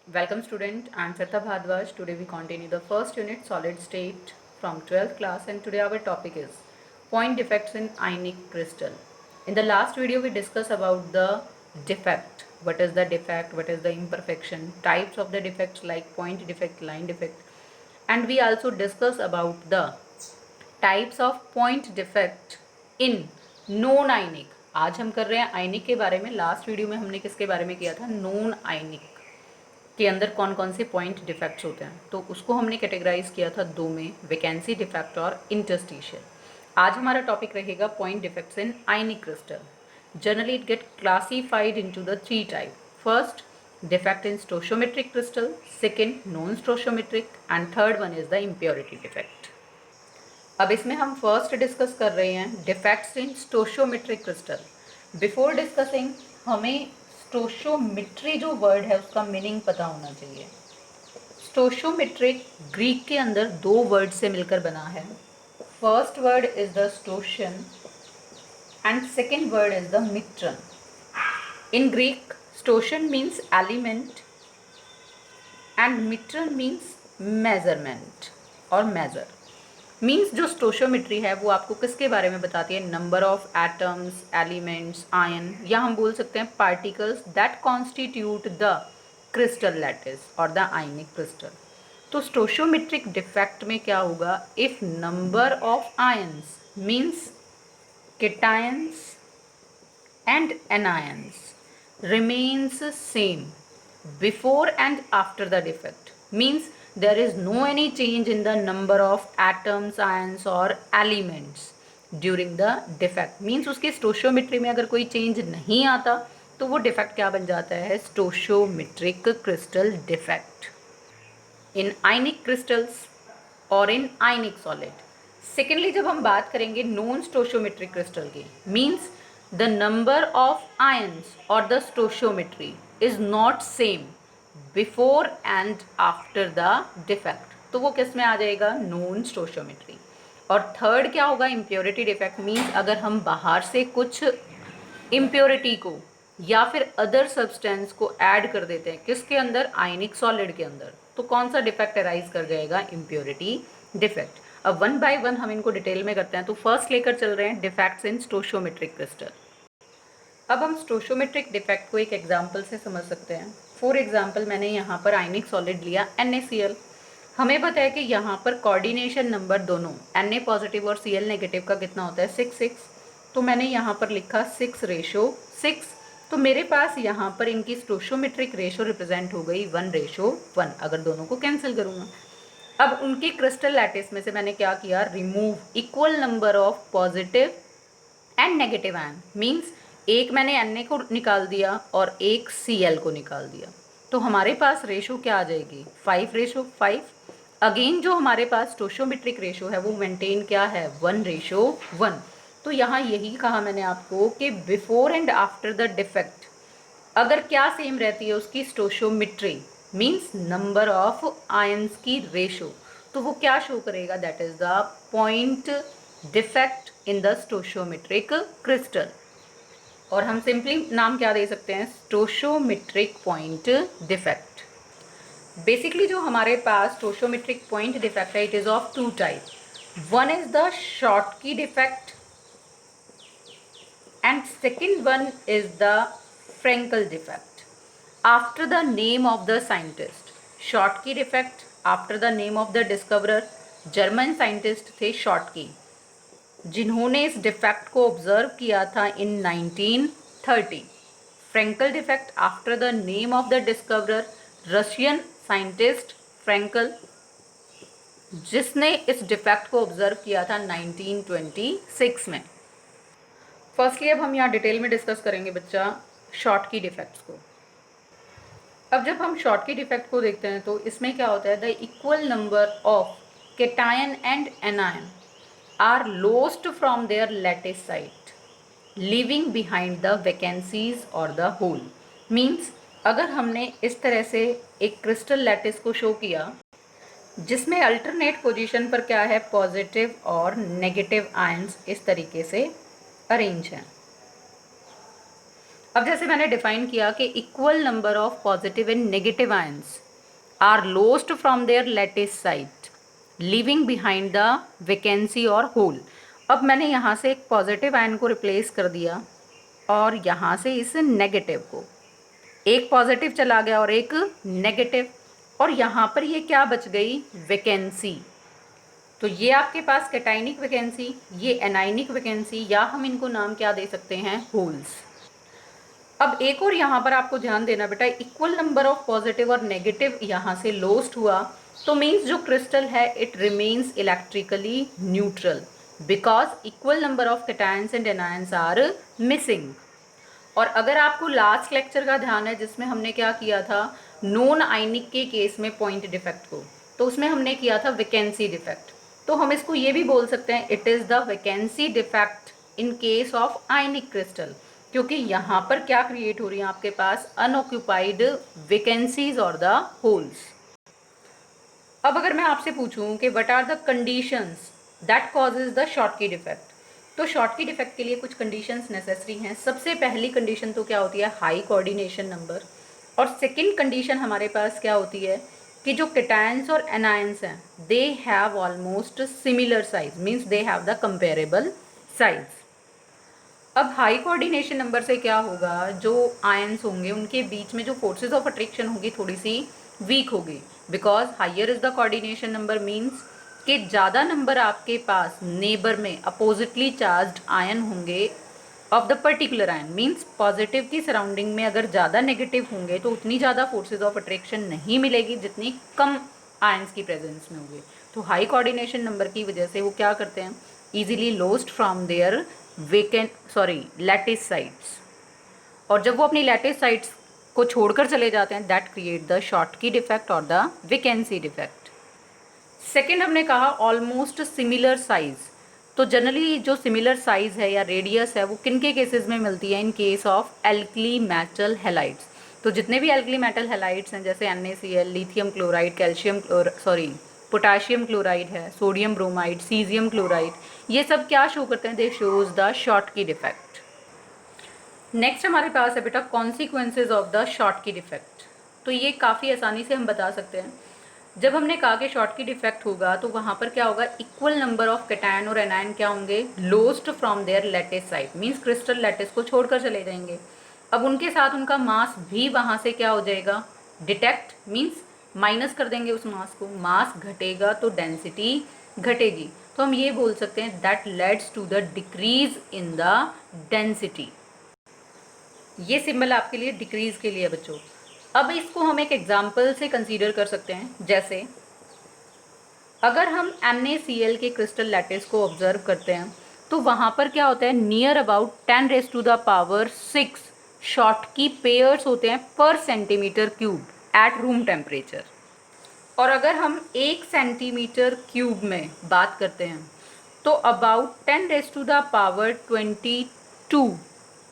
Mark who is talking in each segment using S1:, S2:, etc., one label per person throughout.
S1: Welcome student, I am Sarita Bhardwaj. Today we continue the first unit solid state from 12th class, and today our topic is point defects in ionic crystal. In the last video we discussed about the defect. What is the defect, what is the imperfection, types of the defects like point defect, line defect, and we also discuss about the types of point defect in non ionic. आज हम कर रहे हैं आयनिक के बारे में. Last video में हमने किसके बारे में किया था? नॉन आयनिक के अंदर कौन कौन से पॉइंट डिफेक्ट्स होते हैं, तो उसको हमने कैटेगराइज किया था दो में, वैकेंसी डिफेक्ट और इंटरस्टिशियल. आज हमारा टॉपिक रहेगा point defects in ionic crystal. Generally it get classified into the three type. First, defect in stoichiometric crystal, second non stoichiometric, and third one is the impurity defect. अब इसमें हम first discuss कर रहे हैं defects in stoichiometric crystal. Before discussing हमें stoichiometry जो word है उसका मीनिंग पता होना चाहिए. स्टोशियोमेट्रिक ग्रीक के अंदर दो वर्ड से मिलकर बना है. First word is the stoichion and second word is the metron. In Greek stoichion means element and metron means measurement और मेजर. मीन्स जो स्टोशियोमेट्री है वो आपको किसके बारे में बताती है? Number of atoms, elements, ion, या हम बोल सकते हैं particles that constitute the crystal lattice और द आयनिक क्रिस्टल. तो स्टोशियोमेट्रिक डिफेक्ट में क्या होगा? If number of ions means cations and anions remains same before and after the defect, means there is no any change in the number of atoms, ions or elements during the defect. means उसके stoichiometry में अगर कोई change नहीं आता तो वो defect क्या बन जाता है? Stoichiometric crystal defect. In ionic crystals और इन आयनिक सॉलिड. सेकेंडली जब हम बात करेंगे नॉन स्टोशियोमेट्रिक क्रिस्टल की, means the number of ions or the stoichiometry is not same before and after the defect, तो वो किस में आ जाएगा? Non stoichiometry. और थर्ड क्या होगा? Impurity defect. मीन्स अगर हम बाहर से कुछ इम्प्योरिटी को या फिर अदर सब्सटेंस को ऐड कर देते हैं किसके अंदर? आयनिक सॉलिड के अंदर, तो कौन सा डिफेक्ट अराइज कर जाएगा? Impurity defect. अब वन बाय वन हम इनको डिटेल में करते हैं. तो फर्स्ट लेकर चल रहे हैं डिफेक्ट्स इन स्टोशियोमेट्रिक क्रिस्टल. अब हम स्टोशियोमेट्रिक डिफेक्ट को एक एग्जाम्पल से समझ सकते हैं. फॉर एग्जाम्पल मैंने यहाँ पर आयनिक सॉलिड लिया NaCl. हमें पता है कि यहाँ पर कोऑर्डिनेशन नंबर दोनों Na पॉजिटिव और Cl नेगेटिव का कितना होता है? 6. तो मैंने यहाँ पर लिखा 6:6. तो मेरे पास यहाँ पर इनकी स्टोशियोमेट्रिक रेशो रिप्रेजेंट हो गई 1:1 अगर दोनों को कैंसिल करूँगा. अब उनके क्रिस्टल लैटिस में से मैंने क्या किया? Remove equal number of positive and negative ion. Means एक मैंने Na को निकाल दिया और एक Cl को निकाल दिया, तो हमारे पास रेशो क्या आ जाएगी? 5:5. अगेन जो हमारे पास स्टोशियोमेट्रिक रेशो है वो मेंटेन क्या है? 1:1. तो यहाँ यही कहा मैंने आपको कि before and after the defect अगर क्या सेम रहती है उसकी stoichiometry, means number of ions की रेशो, तो वो क्या शो करेगा? That is the point defect in the stoichiometric crystal. और हम सिंपली नाम क्या दे सकते हैं? Stoichiometric point defect. बेसिकली जो हमारे पास स्टोशियोमेट्रिक पॉइंट डिफेक्ट है, it is of two type. One is the Schottky defect and second one is the Frenkel defect. After the name of the scientist, Schottky defect after the name of the discoverer. German scientist थे Schottky, जिन्होंने इस defect को observe किया था in 1930. Frenkel defect after the name of the discoverer, Russian scientist Frenkel, जिसने इस defect को observe किया था 1926 में. फर्स्टली अब हम यहाँ डिटेल में डिस्कस करेंगे बच्चा शॉर्टकी डिफेक्ट्स को. अब जब हम शॉर्टकी डिफेक्ट को देखते हैं तो इसमें क्या होता है? The equal number of cation and anion are lost from their lattice site, leaving behind the vacancies or the hole. Means अगर हमने इस तरह से एक क्रिस्टल लैटिस को शो किया जिसमें अल्टरनेट पोजीशन पर क्या है? पॉजिटिव और नेगेटिव आयंस इस तरीके से अरेंज हैं. अब जैसे मैंने डिफाइन किया कि equal number of positive and negative ions are lost from their lattice site leaving behind the vacancy और होल। अब मैंने यहाँ से एक पॉजिटिव आयन को रिप्लेस कर दिया और यहाँ से इस नेगेटिव को, एक पॉजिटिव चला गया और एक नेगेटिव, और यहाँ पर ये क्या बच गई, वैकेंसी। तो ये आपके पास कैटाइनिक वैकेंसी, ये एनाइनिक वैकेंसी, या हम इनको नाम क्या दे सकते हैं, होल्स। अब एक और यहाँ पर आपको ध्यान देना बेटा, इक्वल नंबर ऑफ पॉजिटिव और नेगेटिव यहाँ से लोस्ट हुआ तो मीन्स जो क्रिस्टल है it remains electrically neutral because equal number of cations and anions are missing. और अगर आपको लास्ट लेक्चर का ध्यान है जिसमें हमने क्या किया था, नॉन आयनिक के केस में पॉइंट डिफेक्ट को, तो उसमें हमने किया था वैकेंसी डिफेक्ट। तो हम इसको ये भी बोल सकते हैं it is the vacancy defect in case of ionic crystal, क्योंकि यहाँ पर क्या क्रिएट हो रही है आपके पास, अनऑक्यूपाइड वैकेंसीज और द होल्स। अब अगर मैं आपसे पूछूं कि what are the conditions that causes the Schottky defect, तो शॉर्टकी डिफेक्ट के लिए कुछ कंडीशंस नेसेसरी हैं। सबसे पहली कंडीशन तो क्या होती है, हाई कोऑर्डिनेशन नंबर। और सेकंड कंडीशन हमारे पास क्या होती है कि जो कैटायंस और एनायंस हैं they have almost similar size, means they have the comparable size. अब हाई कोऑर्डिनेशन नंबर से क्या होगा, जो आयंस होंगे उनके बीच में जो फोर्सेस ऑफ अट्रैक्शन होगी थोड़ी सी वीक होगी, because higher is the coordination number means कि ज़्यादा नंबर आपके पास नेबर में अपोजिटली चार्ज्ड आयन होंगे of the particular ion, means positive की सराउंडिंग में अगर ज़्यादा नेगेटिव होंगे तो उतनी ज़्यादा फोर्सेज ऑफ अट्रैक्शन नहीं मिलेगी जितनी कम आयंस की प्रेजेंस में होंगे। तो हाई कोऑर्डिनेशन नंबर की वजह से वो क्या करते हैं, easily lost from their lattice sites, और जब वो अपनी लैटिस साइट्स को छोड़कर चले जाते हैं that create the Schottky defect और द वैकेंसी डिफेक्ट। सेकेंड हमने कहा ऑलमोस्ट सिमिलर साइज। तो जनरली जो सिमिलर साइज है या रेडियस है वो किन के केसेस में मिलती है, इन case of alkali metal halides. तो जितने भी एल्कली मेटल हैलाइड्स हैं जैसे NaCl, lithium chloride, potassium chloride है, सोडियम ब्रोमाइड, सीजियम क्लोराइड, ये सब क्या शो करते हैं, दे shows the Schottky defect. Next हमारे पास है बेटा consequences of the Schottky defect. तो ये काफ़ी आसानी से हम बता सकते हैं। जब हमने कहा कि शॉर्टकी डिफेक्ट होगा तो वहाँ पर क्या होगा, इक्वल नंबर ऑफ कैटायन और एनायन क्या होंगे, lost from their lattice site, means crystal lattice को छोड़कर चले जाएंगे। अब उनके साथ उनका मास भी वहाँ से क्या हो जाएगा, डिटेक्ट, मीन्स माइनस कर देंगे उस मास को, मास घटेगा तो डेंसिटी घटेगी। तो हम ये बोल सकते हैं that leads to the decrease in the density. ये सिंबल आपके लिए डिक्रीज के लिए बच्चों। अब इसको हम एक एग्जाम्पल से कंसीडर कर सकते हैं, जैसे अगर हम NaCl के क्रिस्टल लैटिस को ऑब्जर्व करते हैं तो वहाँ पर क्या होता है, नियर अबाउट 10⁻⁶ शॉर्टकी पेयर्स होते हैं per centimetre cube at room temperature. और अगर हम 1 सेंटीमीटर क्यूब में बात करते हैं तो अबाउट 10⁻22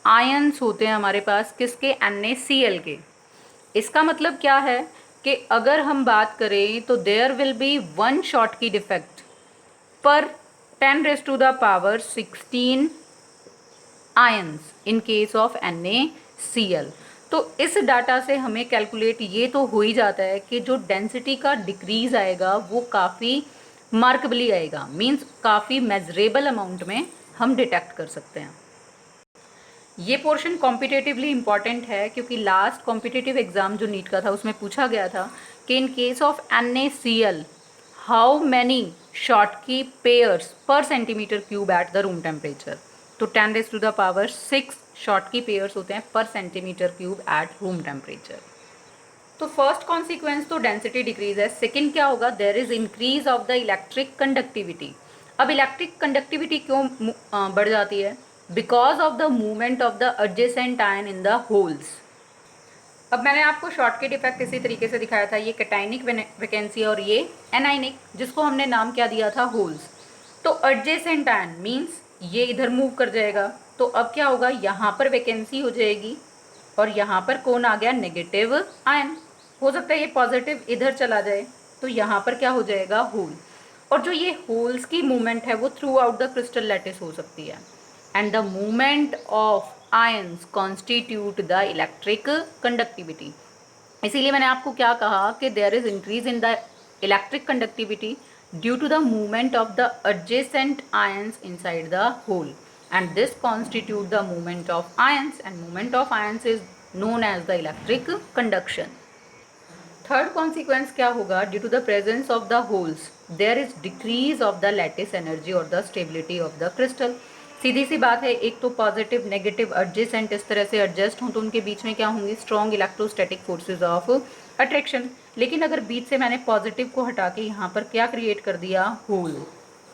S1: आयंस होते हैं हमारे पास, किसके, NaCl के। इसका मतलब क्या है कि अगर हम बात करें तो there will be 1 Schottky defect per 10⁻16 ions in case of NaCl। तो इस डाटा से हमें कैलकुलेट ये तो हो ही जाता है कि जो डेंसिटी का डिक्रीज आएगा वो काफ़ी मार्केबली आएगा, मीन्स काफ़ी मेजरेबल अमाउंट में हम डिटेक्ट कर सकते हैं। ये पोर्शन कॉम्पिटेटिवली इम्पॉर्टेंट है क्योंकि लास्ट कॉम्पिटेटिव एग्जाम जो नीट का था उसमें पूछा गया था कि in case of NaCl how many Schottky pairs per centimetre cube at the room temperature. तो 10⁻6 शॉर्टकी पेयर्स होते हैं per centimetre cube at room temperature. तो फर्स्ट कॉन्सिक्वेंस तो डेंसिटी डिक्रीज है। सेकेंड क्या होगा, there is increase of the electric conductivity. अब electric conductivity क्यों बढ़ जाती है, because of the movement of the adjacent ion in the holes. अब मैंने आपको शॉर्टकी डिफेक्ट इसी तरीके से दिखाया था, ये कैटाइनिक वैकेंसी और ये एनाइनिक, जिसको हमने नाम क्या दिया था, होल्स। तो एडजेसेंट आयन मीन्स ये इधर मूव कर जाएगा, तो अब क्या होगा, यहाँ पर वैकेंसी हो जाएगी और यहाँ पर कौन आ गया, नेगेटिव आयन। हो सकता है ये पॉजिटिव इधर चला जाए, तो यहाँ पर क्या हो जाएगा, होल। और जो ये होल्स की मूवमेंट है वो throughout the crystal lattice हो सकती है, and the movement of ions constitute the electric conductivity. इसीलिए मैंने आपको क्या कहा कि there is increase in the electric conductivity due to the movement of the adjacent ions inside the hole, and this constitute the movement of ions, and movement of ions is known as the electric conduction. Third consequence क्या होगा? Due to the presence of the holes there is decrease of the lattice energy और the stability of the crystal. सीधी सी बात है, एक तो positive negative adjacent इस तरह से एडजस्ट हों तो उनके बीच में क्या होंगी? Strong electrostatic forces of attraction. लेकिन अगर बीच से मैंने पॉजिटिव को हटा के यहाँ पर क्या क्रिएट कर दिया? होल,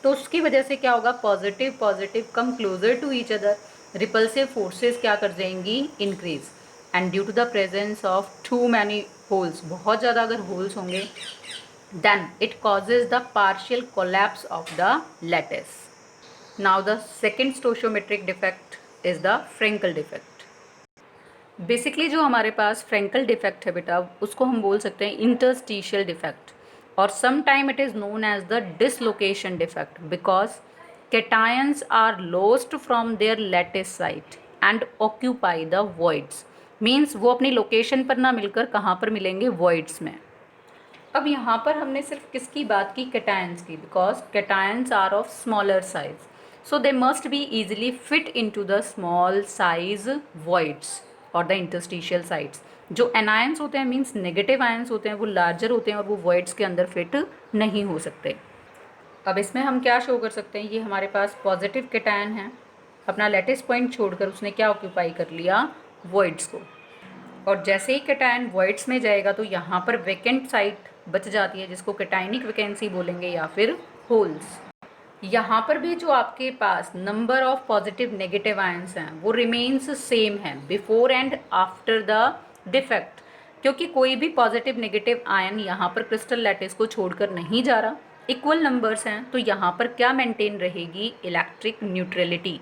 S1: तो उसकी वजह से क्या होगा? Positive positive come closer to each other, repulsive forces क्या कर जाएंगी? Increase. And due to the presence of too many holes, बहुत ज़्यादा अगर होल्स होंगे, then it causes the partial collapse of the lattice. Now the second stoichiometric defect is the Frenkel defect. Basically जो हमारे पास Frenkel defect है बेटा, उसको हम बोल सकते हैं इंटरस्टिशियल डिफेक्ट, और some time it is known as the dislocation defect because cations are lost from their lattice site and occupy the voids. Means वो अपनी लोकेशन पर ना मिलकर कहाँ पर मिलेंगे? voids में। अब यहाँ पर हमने सिर्फ किसकी बात की? cations की, because cations are of smaller size, so they must be easily fit into the small size voids और द इंटरस्टिशियल साइट्स। जो एनायंस होते हैं मीन्स नेगेटिव आयंस होते हैं, वो लार्जर होते हैं और वो voids के अंदर फिट नहीं हो सकते। अब इसमें हम क्या शो कर सकते हैं? ये हमारे पास पॉजिटिव कैटायन है, अपना लैटिस पॉइंट छोड़कर उसने क्या ऑक्यूपाई कर लिया? voids को। और जैसे ही कैटायन voids में जाएगा तो यहाँ पर वेकेंट साइट बच जाती है, जिसको कैटायनिक वैकेंसी बोलेंगे या फिर होल्स। यहाँ पर भी जो आपके पास number of positive negative ions हैं वो रिमेन्स सेम है before and after the defect, क्योंकि कोई भी पॉजिटिव नेगेटिव आयन यहाँ पर क्रिस्टल लैटिस को छोड़कर नहीं जा रहा, इक्वल नंबर्स हैं, तो यहाँ पर क्या मेंटेन रहेगी? Electric neutrality.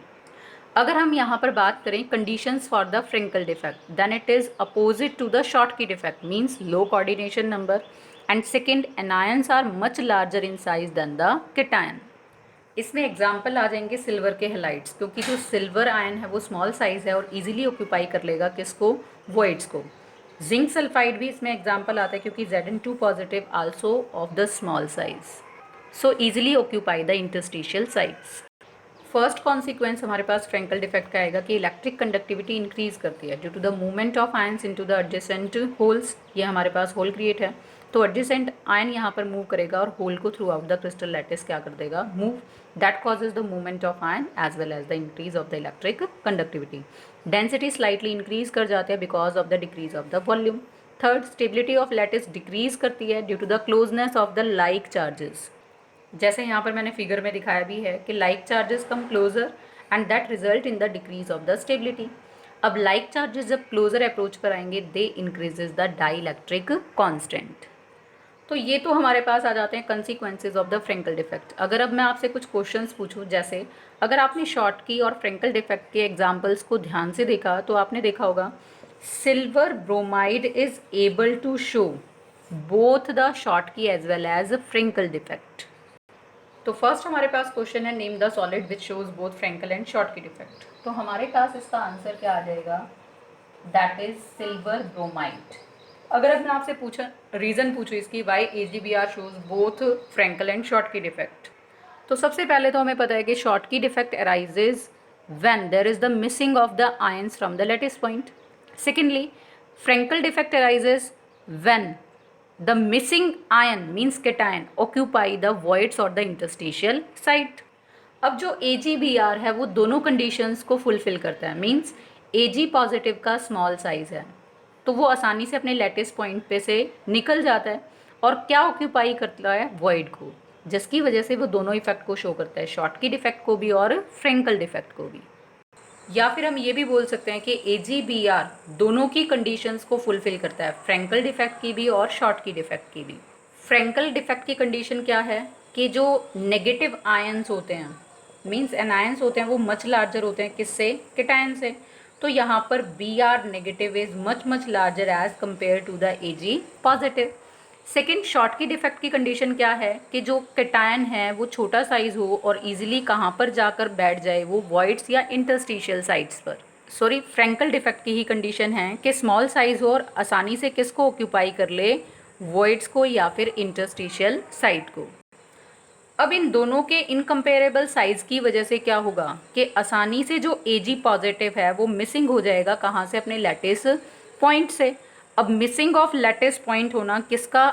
S1: अगर हम यहाँ पर बात करें conditions for the Frenkel defect, then it is opposite to the Schottky defect, means low coordination number, and second anions are much larger in size than the cation. इसमें example आ जाएंगे silver के हेलाइट्स, क्योंकि जो silver ion है वो small size है और इजीली ऑक्यूपाई कर लेगा किसको? voids को। जिंक सल्फाइड भी इसमें एग्जाम्पल आता है, क्योंकि Zn2 positive also of the small size, so easily occupy the interstitial sites. First consequence हमारे पास फ्रेंकल डिफेक्ट का आएगा कि इलेक्ट्रिक कंडक्टिविटी इंक्रीज करती है due to the movement of ions into the adjacent holes. ये हमारे पास होल क्रिएट है, तो एडजेसेंट आयन यहाँ पर मूव करेगा और होल को throughout the crystal lattice क्या कर देगा? Move. That causes the movement of ion as well as the increase of the electric conductivity. Density slightly increase कर जाते हैं because of the decrease of the volume. Third, stability of lattice decrease करती है due to the closeness of the like charges. जैसे यहाँ पर मैंने figure में दिखाया भी है कि like charges come closer and that result in the decrease of the stability. अब लाइक चार्जेस जब क्लोजर अप्रोच पर आएंगे they increases the dielectric constant. तो ये तो हमारे पास आ जाते हैं consequences of the Frenkel defect. अगर अब मैं आपसे कुछ क्वेश्चंस पूछूं, जैसे अगर आपने शॉटकी और फ्रेंकल डिफेक्ट के एग्जाम्पल्स को ध्यान से देखा तो आपने देखा होगा silver bromide is able to show both the Schottky as well as Frenkel defect. तो फर्स्ट हमारे पास क्वेश्चन है name the solid which shows both Frenkel and Schottky defect. तो हमारे पास इसका आंसर क्या आ जाएगा? That is silver bromide. अगर अब मैं आपसे पूछा रीज़न पूछूँ इसकी why AgBr shows both Frenkel and Schottky defect, तो सबसे पहले तो हमें पता है कि Schottky defect arises when there is the missing of the ions from the lattice point. Secondly, Frenkel defect arises when the missing ion means cation occupy the voids or the interstitial site। अब जो AgBr है वो दोनों conditions को fulfil करता है, means Ag positive का small size है तो वो आसानी से अपने लैटिस पॉइंट पे से निकल जाता है और क्या ऑक्यूपाई करता है? void को, जिसकी वजह से वो दोनों इफेक्ट को शो करता है, शॉटकी डिफेक्ट को भी और फ्रेंकल डिफेक्ट को भी। या फिर हम ये भी बोल सकते हैं कि AgBr दोनों की कंडीशंस को फुलफिल करता है, फ्रेंकल डिफेक्ट की भी और शॉटकी डिफेक्ट की भी। फ्रेंकल डिफेक्ट की कंडीशन क्या है कि जो नेगेटिव आयंस होते हैं मींस एनायंस होते हैं वो मच लार्जर होते हैं, किससे? कैटायन से। तो यहाँ पर Br negative is much larger as compare to the Ag positive. Second, Schottky defect की कंडीशन क्या है कि जो कैटायन है वो छोटा साइज हो और इजीली कहाँ पर जाकर बैठ जाए? वो voids या इंटरस्टिशियल साइट्स पर। फ्रैंकल डिफेक्ट की ही कंडीशन है कि स्मॉल साइज हो और आसानी से किसको ऑक्यूपाई कर ले, वॉइड्स को या फिर इंटरस्टिशियल साइट को। अब इन दोनों के इनकम्पेरेबल साइज की वजह से क्या होगा कि आसानी से जो एजी पॉजिटिव है वो मिसिंग हो जाएगा, कहाँ से, अपने लैटिस पॉइंट से। अब मिसिंग ऑफ लैटिस पॉइंट होना किसका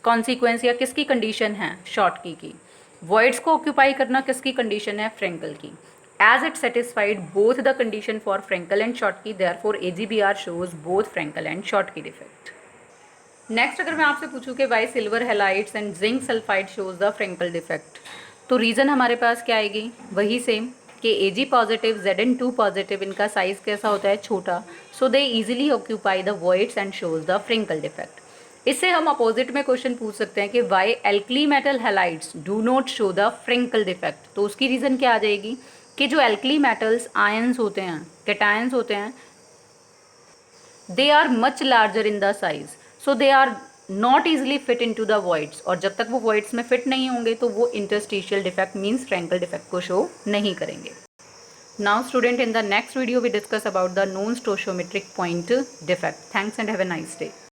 S1: कॉन्सिक्वेंस या किसकी कंडीशन है, शॉर्टकी की। वॉइड्स को ऑक्यूपाई करना किसकी कंडीशन है, फ्रैंकल की। As it satisfied both the condition for Frenkel and Schottky, therefore AGBR shows both Frenkel and Schottky defect. Next अगर मैं आपसे पूछूं कि why silver halides and zinc sulphide shows the Frenkel defect, तो reason हमारे पास क्या आएगी, वही सेम कि AG पॉजिटिव ZN2 पॉजिटिव इनका साइज कैसा होता है, छोटा, so they easily occupy the voids and shows the Frenkel defect. इससे हम अपोजिट में क्वेश्चन पूछ सकते हैं कि why alkali metal halides do not show the Frenkel defect, तो उसकी रीज़न क्या आ जाएगी कि जो एल्कली मेटल्स आयंस होते हैं, कैटायंस होते हैं, they are much larger in the size, so they are not easily fit into the voids, और जब तक वो वॉइड्स में फिट नहीं होंगे तो वो interstitial defect means Frenkel defect को शो नहीं करेंगे। Now student, in the next video we discuss about the non stoichiometric point defect. Thanks and have a nice day.